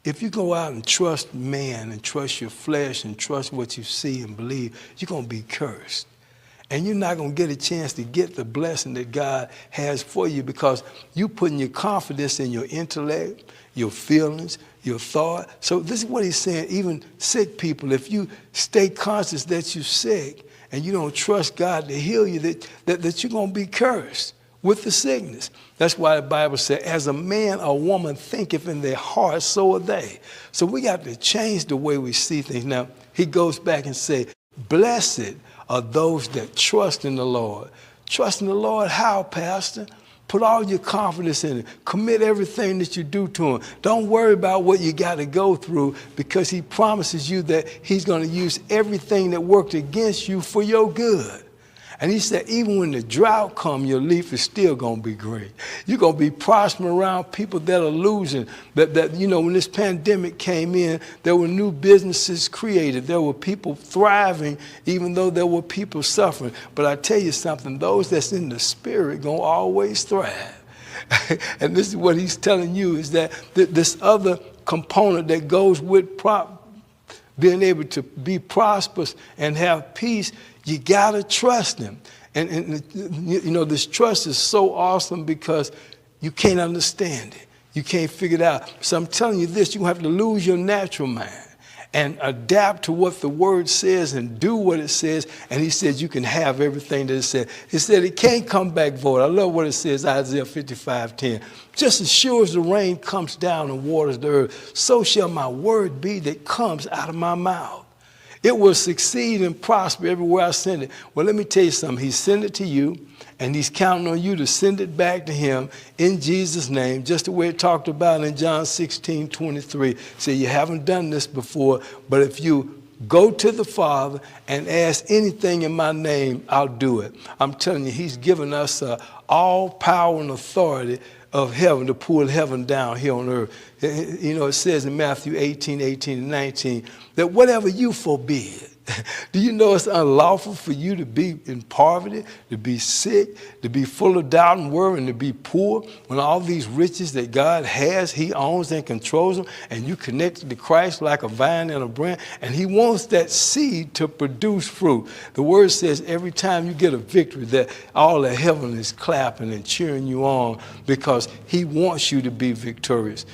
if you go out and trust man and trust your flesh and trust what you see and believe, you're going to be cursed. And you're not going to get a chance to get the blessing that God has for you because you're putting your confidence in your intellect, your feelings, your thought. So this is what he's saying. Even sick people, if you stay conscious that you're sick and you don't trust God to heal you, that you're going to be cursed with the sickness. That's why the Bible said, as a man or woman thinketh in their heart, so are they. So we got to change the way we see things. Now, he goes back and say, blessed are those that trust in the Lord. Trust in the Lord how, Pastor? Put all your confidence in him. Commit everything that you do to him. Don't worry about what you got to go through because he promises you that he's going to use everything that worked against you for your good. And he said, even when the drought comes, your leaf is still going to be green. You're going to be prospering around people that are losing. That when this pandemic came in, there were new businesses created. There were people thriving, even though there were people suffering. But I tell you something, those that's in the spirit going to always thrive. And this is what he's telling you, is that this other component that goes with being able to be prosperous and have peace, you got to trust him. And this trust is so awesome because you can't understand it. You can't figure it out. So I'm telling you this, you have to lose your natural mind and adapt to what the word says and do what it says. And he said you can have everything that it said. He said it can't come back void. I love what it says, Isaiah 55:10. Just as sure as the rain comes down and waters the earth, so shall my word be that comes out of my mouth. It will succeed and prosper everywhere I send it. Well, let me tell you something. He sent it to you, and he's counting on you to send it back to him in Jesus' name, just the way it talked about in John 16:23. Say, you haven't done this before, but if you go to the Father and ask anything in my name, I'll do it. I'm telling you, he's given us all power and authority of heaven to pull heaven down here on earth. It says in Matthew 18:18-19, that whatever you forbid, do you know it's unlawful for you to be in poverty, to be sick, to be full of doubt and worry, and to be poor when all these riches that God has, he owns and controls them, and you connected to Christ like a vine and a branch, and he wants that seed to produce fruit. The word says every time you get a victory that all of heaven is clapping and cheering you on because he wants you to be victorious.